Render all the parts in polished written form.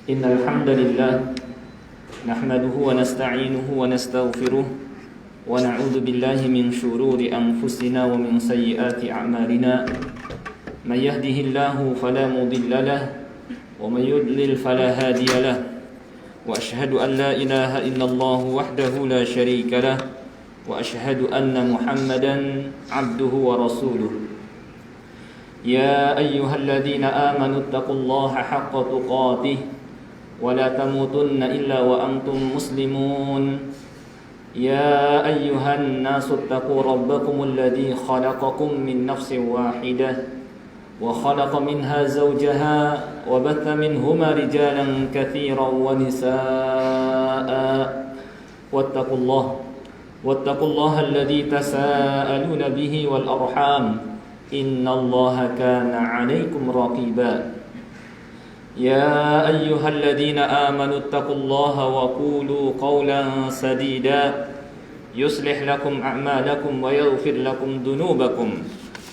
إن الحمد لله نحمده ونستعينه ونستغفره ونعوذ بالله من شرور أنفسنا ومن سيئات أعمالنا من يهده الله فلا مضل له ومن يضلل فلا هادي له وأشهد أن لا إله إلا الله وحده لا شريك له وأشهد أن محمدا عبده ورسوله يا أيها الذين آمنوا اتقوا الله حق تقاته ولا تموتن إلا وأنتم مسلمون يا أيها الناس اتقوا ربكم الذي خلقكم من نفس واحدة وخلق منها زوجها وبث منهما رجالا كثيرا ونساء واتقوا الله الذي تساءلون به والأرحام إن الله كان عليكم رقيبا يا أيها الذين آمنوا اتقوا الله وقولوا قولا سديدا يصلح لكم أعمالكم ويغفر لكم ذنوبكم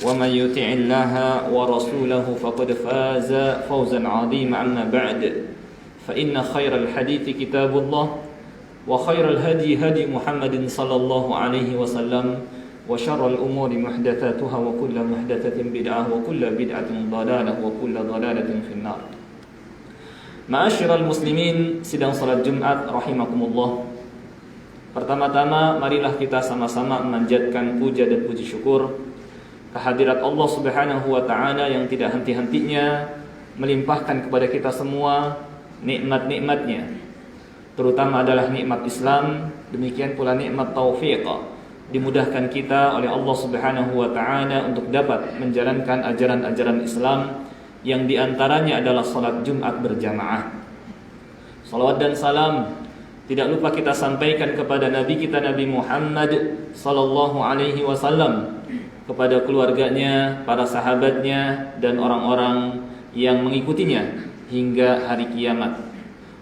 ومن يطع الله ورسوله فقد فاز فوزا عظيما أما بعد فإن خير الحديث كتاب الله وخير الهدي هدي محمد صلى الله عليه وسلم وشر الأمور محدثاتها وكل محدثة بدعة وكل بدعة ضلالة وكل ضلالة في النار. Ma'asyiral muslimin, sidang salat Jumat rahimakumullah. Pertama-tama marilah kita sama-sama memanjatkan puja dan puji syukur kehadirat Allah Subhanahu wa taala yang tidak henti-hentinya melimpahkan kepada kita semua nikmat-nikmatnya. Terutama adalah nikmat Islam, demikian pula nikmat taufiq. Dimudahkan kita oleh Allah Subhanahu wa taala untuk dapat menjalankan ajaran-ajaran Islam yang diantaranya adalah salat Jumat berjamaah. Salawat dan salam tidak lupa kita sampaikan kepada Nabi kita Nabi Muhammad sallallahu alaihi wasallam, kepada keluarganya, para sahabatnya dan orang-orang yang mengikutinya hingga hari kiamat.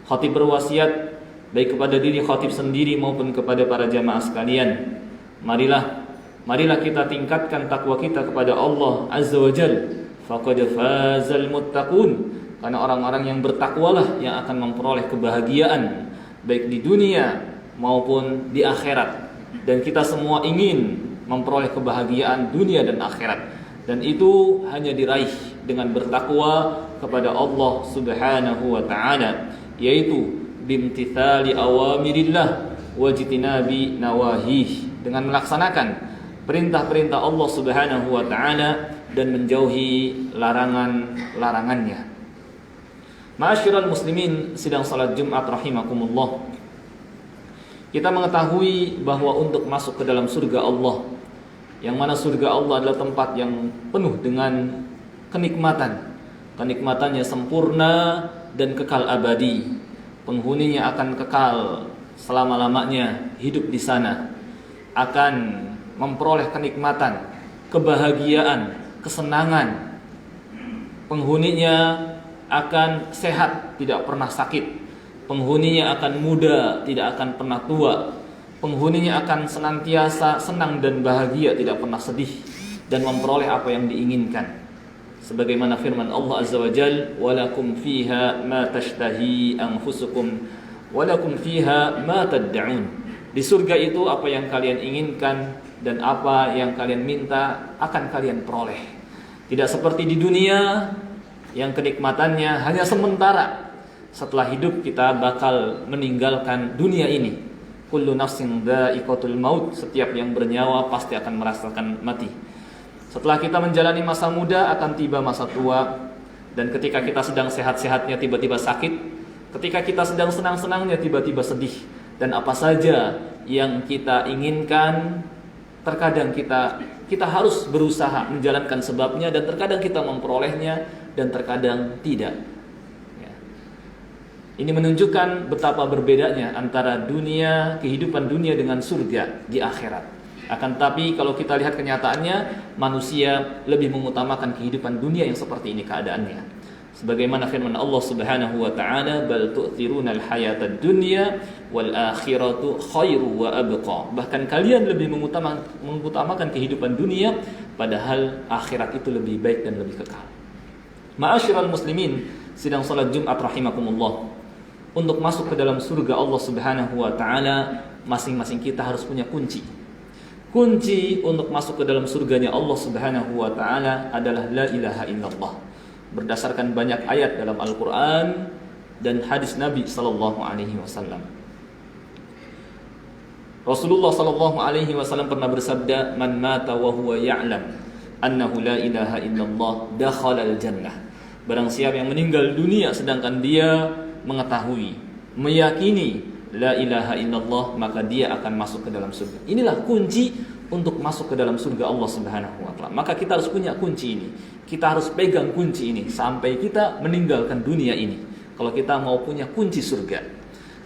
Khatib berwasiat baik kepada diri khatib sendiri maupun kepada para jamaah sekalian. Marilah kita tingkatkan takwa kita kepada Allah Azza wa Jalla. Faqad fazal muttaqun, karena orang-orang yang bertakwalah yang akan memperoleh kebahagiaan baik di dunia maupun di akhirat. Dan kita semua ingin memperoleh kebahagiaan dunia dan akhirat, dan itu hanya diraih dengan bertakwa kepada Allah Subhanahu wa taala, yaitu bimtithali awamirillah wajtinabi nawahih, dengan melaksanakan perintah-perintah Allah Subhanahu wa taala dan menjauhi larangan-larangannya. Ma'asyiral muslimin, sidang salat Jumat rahimakumullah. Kita mengetahui bahwa untuk masuk ke dalam surga Allah, yang mana surga Allah adalah tempat yang penuh dengan kenikmatan. Kenikmatannya sempurna dan kekal abadi. Penghuninya akan kekal selama-lamanya hidup di sana, akan memperoleh kenikmatan, kebahagiaan, kesenangan. Penghuninya akan sehat, tidak pernah sakit. Penghuninya akan muda, tidak akan pernah tua. Penghuninya akan senantiasa senang dan bahagia, tidak pernah sedih, dan memperoleh apa yang diinginkan. Sebagaimana firman Allah Azza wa Jalla, "Walakum fiha ma tashtahi anfusukum walakum fiha ma tad'un." Di surga itu apa yang kalian inginkan dan apa yang kalian minta akan kalian peroleh. Tidak seperti di dunia yang kenikmatannya hanya sementara. Setelah hidup kita bakal meninggalkan dunia ini. Kullu nafsin dha'iqatul maut, setiap yang bernyawa pasti akan merasakan mati. Setelah kita menjalani masa muda akan tiba masa tua, dan ketika kita sedang sehat-sehatnya tiba-tiba sakit, ketika kita sedang senang-senangnya tiba-tiba sedih, dan apa saja yang kita inginkan terkadang kita harus berusaha menjalankan sebabnya, dan terkadang kita memperolehnya dan terkadang tidak. Ini menunjukkan betapa berbedanya antara dunia, kehidupan dunia dengan surga di akhirat. Akan tapi kalau kita lihat kenyataannya, manusia lebih mengutamakan kehidupan dunia yang seperti ini keadaannya. Sebagaimana firman Allah Subhanahu wa taala, "Bal tu'thirunal hayatad dunya wal akhiratu khairu wa abqa." Bahkan kalian lebih mengutamakan kehidupan dunia, padahal akhirat itu lebih baik dan lebih kekal. Ma'asyiral muslimin, sidang salat Jumat rahimakumullah. untuk masuk ke dalam surga Allah Subhanahu wa taala, masing-masing kita harus punya kunci. Kunci untuk masuk ke dalam surganya Allah Subhanahu wa taala adalah la ilaha illallah. Berdasarkan banyak ayat dalam Al-Qur'an dan hadis Nabi sallallahu alaihi wasallam. Rasulullah sallallahu alaihi wasallam pernah bersabda, "Man mata wa huwa ya'lam annahu la ilaha illallah dakhala al-jannah." Barang siapa yang meninggal dunia sedangkan dia mengetahui, meyakini la ilaha illallah, maka dia akan masuk ke dalam surga. Inilah kunci untuk masuk ke dalam surga Allah Subhanahu wa taala. Maka kita harus punya kunci ini. Kita harus pegang kunci ini sampai kita meninggalkan dunia ini. Kalau kita mau punya kunci surga.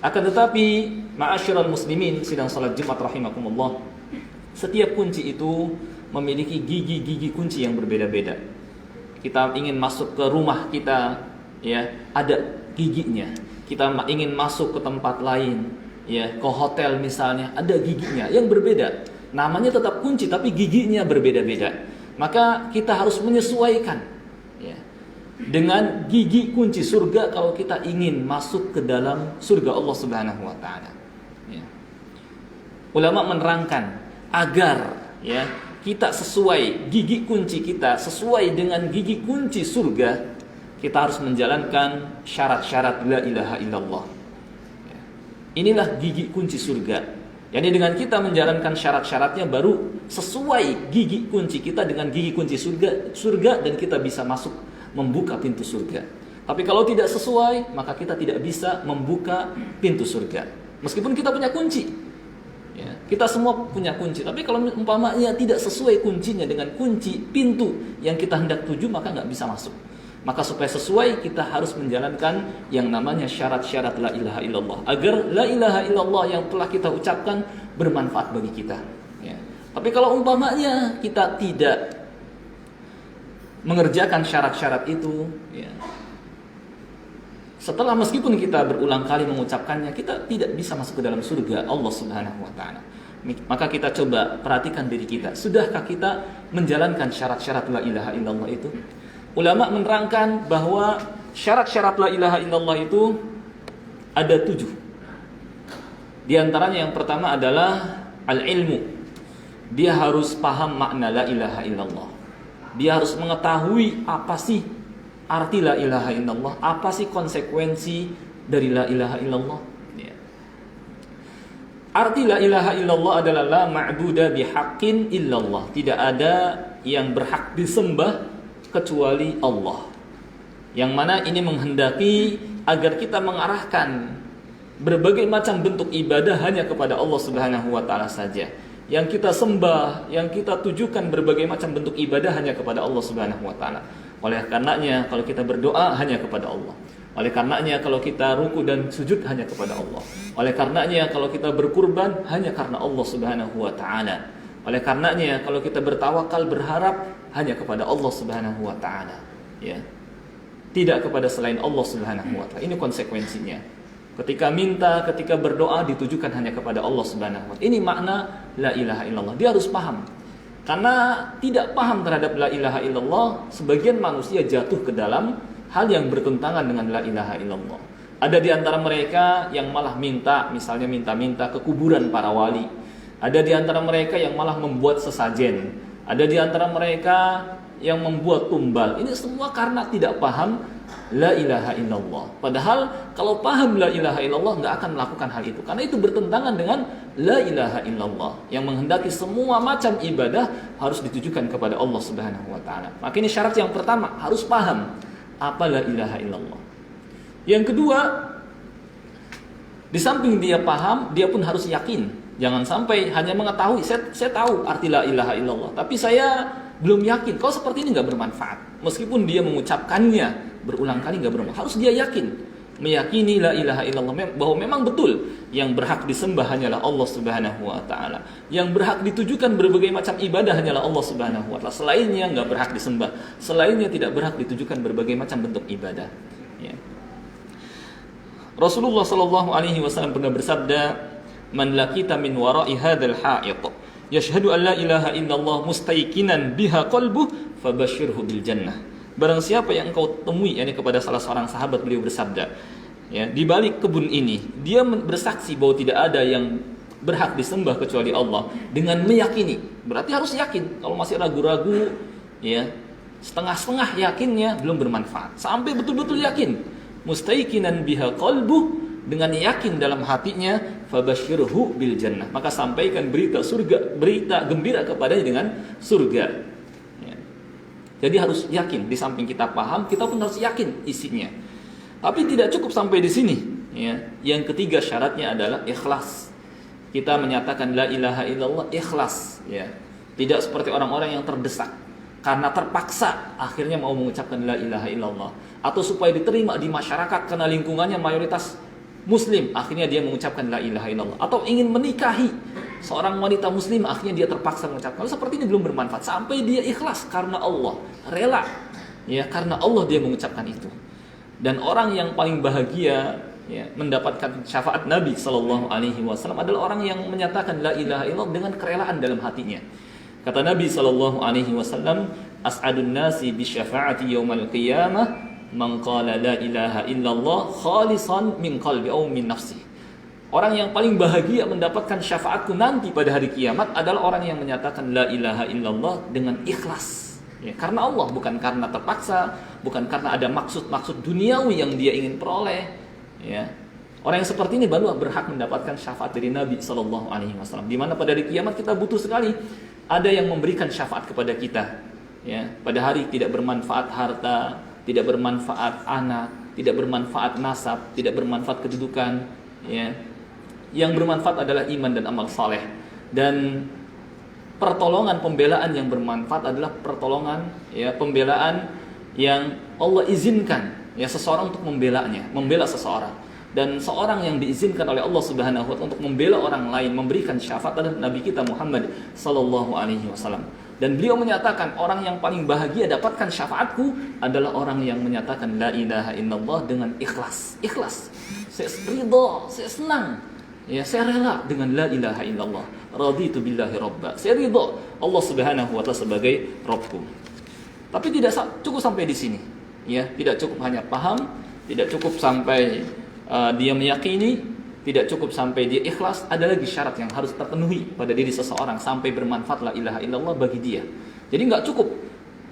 Akan tetapi, ma'asyiral muslimin sidang salat Jumat rahimakumullah, setiap kunci itu memiliki gigi-gigi kunci yang berbeda-beda. Kita ingin masuk ke rumah kita, ya, ada giginya. Kita ingin masuk ke tempat lain, ya, ke hotel misalnya, ada giginya yang berbeda. Namanya tetap kunci tapi giginya berbeda-beda. Maka kita harus menyesuaikan, ya, dengan gigi kunci surga kalau kita ingin masuk ke dalam surga Allah Subhanahu wa taala. Ya. Ulama menerangkan agar, ya, kita sesuai gigi kunci kita sesuai dengan gigi kunci surga, kita harus menjalankan syarat-syarat la ilaha illallah. Ya. Inilah gigi kunci surga. Jadi dengan kita menjalankan syarat-syaratnya baru sesuai gigi kunci kita dengan gigi kunci surga dan kita bisa masuk membuka pintu surga. Tapi kalau tidak sesuai, maka kita tidak bisa membuka pintu surga. Meskipun kita punya kunci. Ya, kita semua punya kunci, tapi kalau umpamanya tidak sesuai kuncinya dengan kunci pintu yang kita hendak tuju, maka nggak bisa masuk. Maka supaya sesuai, kita harus menjalankan yang namanya syarat-syarat la ilaha illallah, agar la ilaha illallah yang telah kita ucapkan bermanfaat bagi kita. Ya. Tapi kalau umpamanya kita tidak mengerjakan syarat-syarat itu, ya, setelah meskipun kita berulang kali mengucapkannya, kita tidak bisa masuk ke dalam surga Allah Subhanahu wa taala. Maka kita coba perhatikan diri kita. Sudahkah kita menjalankan syarat-syarat la ilaha illallah itu? Ulama menerangkan bahwa syarat-syarat la ilaha illallah itu ada 7. Di antaranya yang pertama adalah al-ilmu. Dia harus paham makna la ilaha illallah. Dia harus mengetahui apa sih arti la ilaha illallah, apa sih konsekuensi dari la ilaha illallah. Ya. Arti la ilaha illallah adalah la ma'buda bihaqqin illallah. Tidak ada yang berhak disembah kecuali Allah. Yang mana ini menghendaki agar kita mengarahkan berbagai macam bentuk ibadah hanya kepada Allah Subhanahu wa taala saja. Yang kita sembah, yang kita tujukan berbagai macam bentuk ibadah hanya kepada Allah Subhanahu wa taala. Oleh karenanya kalau kita berdoa hanya kepada Allah. Oleh karenanya kalau kita ruku dan sujud hanya kepada Allah. Oleh karenanya kalau kita berkurban hanya karena Allah Subhanahu wa taala. Oleh karenanya kalau kita bertawakal berharap hanya kepada Allah Subhanahu wa taala, ya. Tidak kepada selain Allah Subhanahu wa taala. Ini konsekuensinya. Ketika minta, ketika berdoa ditujukan hanya kepada Allah Subhanahu wa taala. Ini makna la ilaha illallah. Dia harus paham. Karena tidak paham terhadap la ilaha illallah, sebagian manusia jatuh ke dalam hal yang bertentangan dengan la ilaha illallah. Ada di antara mereka yang malah minta, misalnya minta-minta ke kuburan para wali. Ada di antara mereka yang malah membuat sesajen. Ada di antara mereka yang membuat tumbal. Ini semua karena tidak paham la ilaha illallah. Padahal kalau paham la ilaha illallah nggak akan melakukan hal itu. Karena itu bertentangan dengan la ilaha illallah yang menghendaki semua macam ibadah harus ditujukan kepada Allah Subhanahu wa taala. Maka ini syarat yang pertama, harus paham apa la ilaha illallah. Yang kedua, di samping dia paham, dia pun harus yakin. Jangan sampai hanya mengetahui, saya tahu arti la ilaha illallah, tapi saya belum yakin. Kalau seperti ini nggak bermanfaat. Meskipun dia mengucapkannya berulang kali nggak bermanfaat. Harus dia yakin, meyakini la ilaha illallah bahwa memang betul yang berhak disembah hanyalah Allah Subhanahu wa taala. Yang berhak ditujukan berbagai macam ibadah hanyalah Allah Subhanahu wa taala. Selainnya nggak berhak disembah. Selainnya tidak berhak ditujukan berbagai macam bentuk ibadah. Ya. Rasulullah sallallahu alaihi wasallam pernah bersabda, "Man laqita min wara'i hadzal ha'it yashhadu an la ilaha illallah mustayqinan biha qalbuhu fabashshirhu bil jannah." Barang siapa yang engkau temui, yakni kepada salah seorang sahabat, beliau bersabda, Ya, di balik kebun ini dia bersaksi bahwa tidak ada yang berhak disembah kecuali Allah dengan meyakini. Berarti harus yakin. Kalau masih ragu-ragu, ya, setengah-setengah yakinnya belum bermanfaat. Sampai betul-betul yakin. Mustaiqinan biha qalbuh, dengan yakin dalam hatinya, fabashirhu bil jannah, maka sampaikan berita surga, berita gembira kepadanya dengan surga. Ya. Jadi harus yakin. Di samping kita paham, kita pun harus yakin isinya. Tapi tidak cukup sampai di sini. Ya. Yang ketiga syaratnya adalah ikhlas. Kita menyatakan la ilaha illallah ikhlas. Ya. Tidak seperti orang-orang yang terdesak karena terpaksa akhirnya mau mengucapkan la ilaha illallah, atau supaya diterima di masyarakat karena lingkungannya mayoritas Muslim, akhirnya dia mengucapkan la ilaha illallah, atau ingin menikahi seorang wanita muslim, akhirnya dia terpaksa mengucapkan. Seperti ini belum bermanfaat sampai dia ikhlas karena Allah, rela, ya, karena Allah dia mengucapkan itu. Dan orang yang paling bahagia, ya, mendapatkan syafaat Nabi Sallallahu Alaihi Wasallam adalah orang yang menyatakan la ilaha illallah dengan kerelaan dalam hatinya. Kata Nabi Sallallahu Alaihi Wasallam, as'adun nasi bi syafaati yaumal qiyamah man qala la ilaha illallah khalisan min qalbi aw min nafsi. Orang yang paling bahagia mendapatkan syafaatku nanti pada hari kiamat adalah orang yang menyatakan la ilaha illallah dengan ikhlas, ya, karena Allah, bukan karena terpaksa, bukan karena ada maksud-maksud duniawi yang dia ingin peroleh, ya. Orang yang seperti ini baru berhak mendapatkan syafaat dari Nabi Sallallahu Alaihi Wasallam. Di mana pada hari kiamat kita butuh sekali ada yang memberikan syafaat kepada kita, ya. Pada hari tidak bermanfaat harta, tidak bermanfaat anak, tidak bermanfaat nasab, tidak bermanfaat kedudukan, ya. Yang bermanfaat adalah iman dan amal saleh. Dan pertolongan pembelaan yang bermanfaat adalah pertolongan, ya, pembelaan yang Allah izinkan, ya, seseorang untuk membela seseorang. Dan seorang yang diizinkan oleh Allah Subhanahu wa taala untuk membela orang lain, memberikan syafaat adalah Nabi kita Muhammad sallallahu alaihi wasallam. Dan beliau menyatakan orang yang paling bahagia dapatkan syafaatku adalah orang yang menyatakan la ilaha illallah dengan ikhlas. Ikhlas. Saya ridha, saya senang. Ya, saya rela dengan la ilaha illallah. Raditu billahi rabba. Saya ridha Allah Subhanahu wa taala sebagai Rabbku. Tapi tidak cukup sampai di sini. Ya, tidak cukup hanya paham, tidak cukup sampai dia meyakini, tidak cukup sampai dia ikhlas. Ada lagi syarat yang harus terpenuhi pada diri seseorang sampai bermanfaat la ilaha illallah bagi dia. Jadi nggak cukup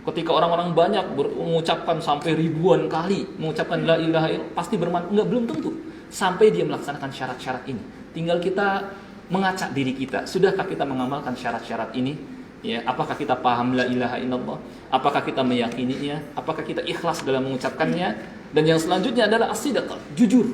ketika orang-orang banyak mengucapkan sampai ribuan kali mengucapkan la ilaha illallah pasti bermanfaat. Belum tentu sampai dia melaksanakan syarat-syarat ini. Tinggal kita mengacak diri kita, sudahkah kita mengamalkan syarat-syarat ini? Ya, apakah kita paham la ilaha illallah? Apakah kita meyakininya? Apakah kita ikhlas dalam mengucapkannya? Dan yang selanjutnya adalah as-sidq, jujur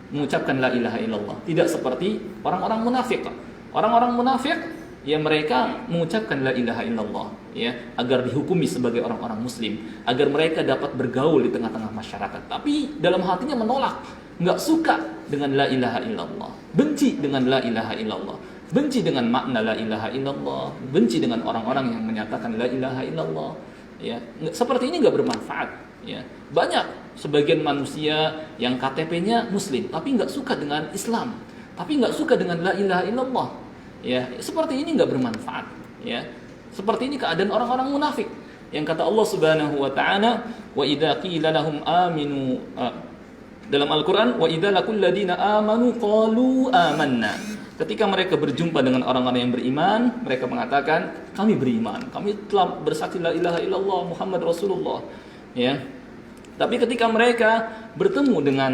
mengucapkan la ilaha illallah. Tidak seperti orang-orang munafik. Orang-orang munafik, ya, mereka mengucapkan la ilaha illallah, ya, agar dihukumi sebagai orang-orang muslim, agar mereka dapat bergaul di tengah-tengah masyarakat. Tapi dalam hatinya menolak, enggak suka dengan la ilaha illallah, benci dengan la ilaha illallah, benci dengan makna la ilaha illallah, benci dengan orang-orang yang menyatakan la ilaha illallah, ya. Seperti ini enggak bermanfaat, ya. Banyak sebagian manusia yang KTP-nya muslim tapi enggak suka dengan Islam, tapi enggak suka dengan la ilaha illallah, ya. Seperti ini enggak bermanfaat, ya. Seperti ini keadaan orang-orang munafik yang kata Allah Subhanahu wa taala, wa idza qila lahum aminu, dalam Al-Qur'an, wa idza laqul ladina amanu qalu amanna. Ketika mereka berjumpa dengan orang-orang yang beriman, mereka mengatakan kami beriman, kami telah bersaksi la ilaha illallah Muhammad Rasulullah, ya. Tapi ketika mereka bertemu dengan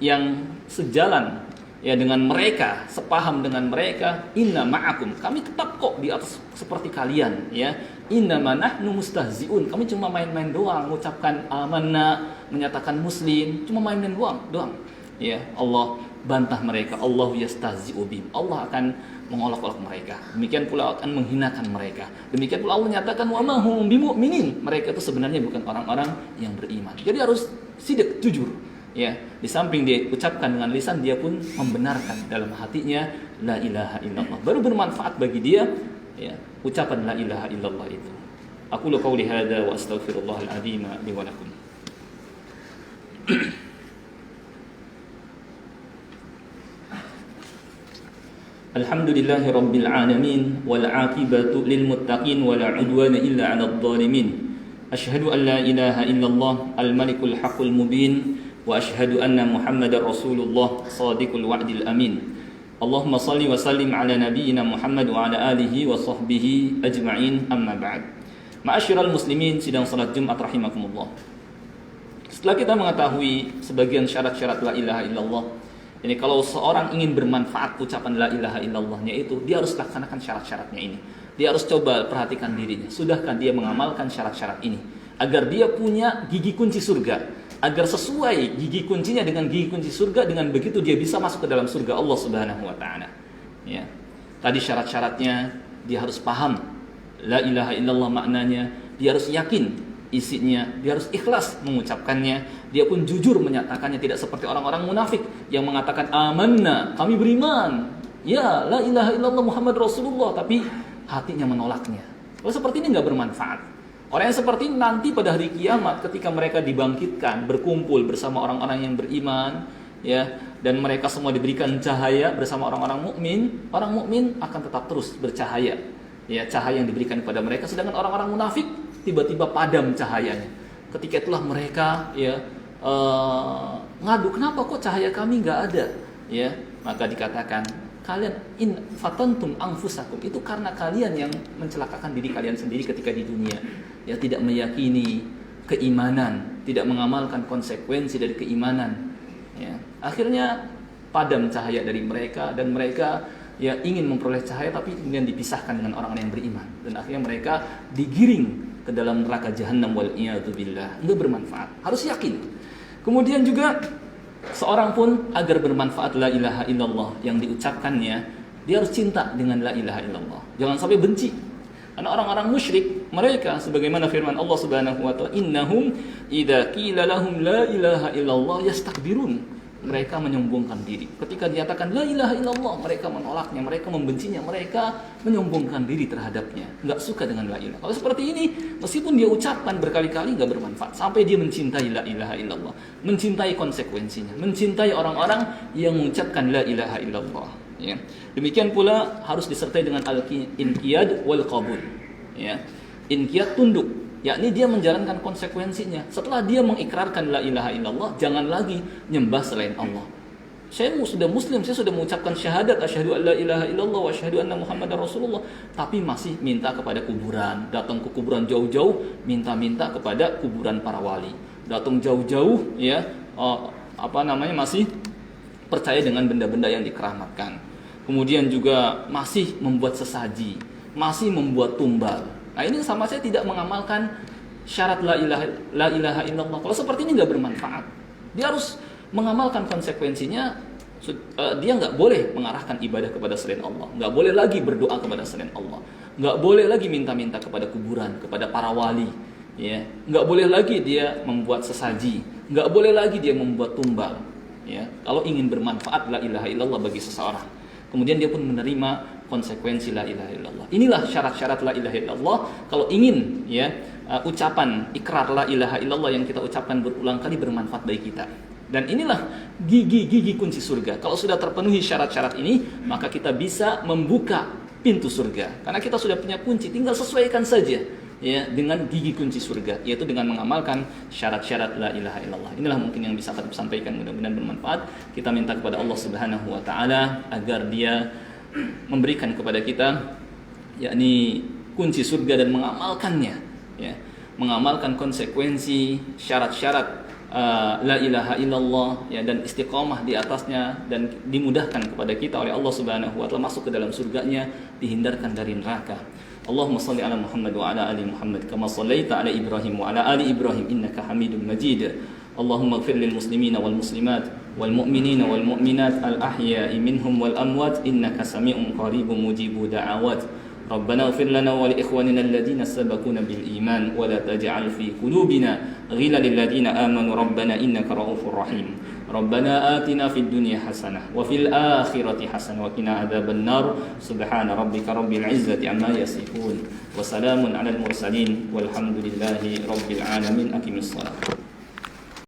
yang sejalan, ya, dengan mereka, sepaham dengan mereka, inna ma'akum, kami tetap kok di atas seperti kalian, ya. Inna ma nahnu mustahzi'un, kami cuma main-main doang, mengucapkan amanna, menyatakan muslim, cuma main-main doang. Ya, Allah bantah mereka, Allah yastahzi'u bihim, Allah akan mengolok-olok mereka. Demikian pula akan menghinakan mereka. Demikian pula Allah menyatakan wa ma hum bimu'minin, mereka itu sebenarnya bukan orang-orang yang beriman. Jadi harus sidik, jujur. Ya, di samping dia ucapkan dengan lisan, dia pun membenarkan dalam hatinya la ilaha illallah. Baru bermanfaat bagi dia, ya, ucapan la ilaha illallah itu. Aqulu qouli hadza wa astaghfirullahal azim li wa lakum. Alhamdulillahi rabbil alamin wal 'aqibatu lil muttaqin wa la 'udwana illa 'alal zalimin. Asyhadu an la ilaha illallah al malikul haqqul mubin وأشهد أن محمدا رسول الله صادق الوعد الأمين اللهم صل وسلم على نبينا محمد وعلى آله وصحبه أجمعين أما بعد. Ma'asyiral muslimin sidang salat Jumat rahimakumullah. Setelah kita mengetahui sebagian syarat-syarat la ilaha illallah, ini kalau seorang ingin bermanfaat ucapan la ilaha illallahnya itu, dia harus laksanakan syarat-syaratnya ini. Dia harus coba perhatikan dirinya. Sudahkah dia mengamalkan syarat-syarat ini? Agar dia punya gigi kunci surga. Agar sesuai gigi kuncinya dengan gigi kunci surga, dengan begitu dia bisa masuk ke dalam surga Allah Subhanahu wa taala. Ya. Tadi syarat-syaratnya dia harus paham la ilaha illallah maknanya, dia harus yakin isinya, dia harus ikhlas mengucapkannya, dia pun jujur menyatakannya, tidak seperti orang-orang munafik yang mengatakan amanna, kami beriman, ya la ilaha illallah Muhammad Rasulullah, tapi hatinya menolaknya. Kalau seperti ini nggak bermanfaat. Orang yang seperti ini nanti pada hari kiamat ketika mereka dibangkitkan berkumpul bersama orang-orang yang beriman, ya, dan mereka semua diberikan cahaya bersama orang-orang mukmin, orang mukmin akan tetap terus bercahaya. Ya, cahaya yang diberikan kepada mereka, sedangkan orang-orang munafik tiba-tiba padam cahayanya. Ketika itulah mereka ngadu, kenapa kok cahaya kami nggak ada? Ya, maka dikatakan kalian in fatantum anfusakum, itu karena kalian yang mencelakakan diri kalian sendiri ketika di dunia. Ya, tidak meyakini keimanan, tidak mengamalkan konsekuensi dari keimanan. Ya, akhirnya padam cahaya dari mereka dan mereka ya ingin memperoleh cahaya tapi kemudian dipisahkan dengan orang-orang yang beriman, dan akhirnya mereka digiring ke dalam neraka jahanam wal iyadu billah. Enggak bermanfaat, harus yakin. Kemudian juga seorang pun agar bermanfaat la ilaha illallah yang diucapkannya, dia harus cinta dengan la ilaha illallah. Jangan sampai benci. Karena orang-orang musyrik, mereka sebagaimana firman Allah Subhanahu wa taala, innahum idza qila lahum la ilaha illallah yastakbirun. Mereka menyombongkan diri. Ketika dinyatakan la ilaha illallah, mereka menolaknya, mereka membencinya, mereka menyombongkan diri terhadapnya. Enggak suka dengan la ilaha. Kalau seperti ini, meskipun dia ucapkan berkali-kali enggak bermanfaat. Sampai dia mencintai la ilaha illallah, mencintai konsekuensinya, mencintai orang-orang yang mengucapkan la ilaha illallah. Ya. Demikian pula harus disertai dengan al-inqiyad wal qabul. Ya. Inqiyad tunduk, yakni dia menjalankan konsekuensinya. Setelah dia mengikrarkan la ilaha illallah, jangan lagi nyembah selain Allah. Saya sudah muslim, saya sudah mengucapkan syahadat asyhadu an la ilaha illallah wa asyhadu anna muhammadar rasulullah, tapi masih minta kepada kuburan, datang ke kuburan jauh-jauh, minta-minta kepada kuburan para wali. Datang jauh-jauh ya, masih percaya dengan benda-benda yang dikeramatkan. Kemudian juga masih membuat sesaji, masih membuat tumbal. Nah, ini sama saya tidak mengamalkan syarat la ilaha illallah. Kalau seperti ini nggak bermanfaat. Dia harus mengamalkan konsekuensinya. Dia nggak boleh mengarahkan ibadah kepada selain Allah, nggak boleh lagi berdoa kepada selain Allah, nggak boleh lagi minta-minta kepada kuburan, kepada para wali, ya, nggak boleh lagi dia membuat sesaji, nggak boleh lagi dia membuat tumbal. Ya, kalau ingin bermanfaat la ilaha illallah bagi seseorang, kemudian dia pun menerima konsekuensi la ilaha illallah. Inilah syarat-syarat la ilaha illallah. Kalau ingin ya ucapan ikrar la ilaha illallah yang kita ucapkan berulang kali bermanfaat bagi kita. Dan inilah gigi kunci surga. Kalau sudah terpenuhi syarat-syarat ini, maka kita bisa membuka pintu surga. Karena kita sudah punya kunci, tinggal sesuaikan saja ya dengan gigi kunci surga, yaitu dengan mengamalkan syarat-syarat la ilaha illallah. Inilah mungkin yang bisa kami sampaikan, mudah-mudahan bermanfaat. Kita minta kepada Allah Subhanahu wa taala agar Dia memberikan kepada kita yakni kunci surga dan mengamalkannya, ya, mengamalkan konsekuensi syarat-syarat la ilaha illallah, ya, dan istiqamah di atasnya, dan dimudahkan kepada kita oleh Allah Subhanahu wa taala masuk ke dalam surganya, dihindarkan dari neraka. Allahumma salli ala Muhammad wa ala ali Muhammad kama sallaita ala Ibrahim wa ala ali Ibrahim innaka Hamidum Majid. Allahumma ighfir lil muslimina wal muslimat wal mu'minina wal mu'minat al ahya'i minhum wal amwat innaka sami'un qaribun mujibud da'awat. ربنا اغفر لنا ولإخواننا الذين سبقونا بالإيمان ولا تجعل في قلوبنا غلا للذين آمنوا ربنا إنك رؤوف رحيم. ربنا آتنا في الدنيا حسنة وفي الآخرة حسنة وقنا عذاب النار. سبحان ربك رب العزة عما يصفون وسلام على المرسلين والحمد لله رب العالمين. أقم الصلاة.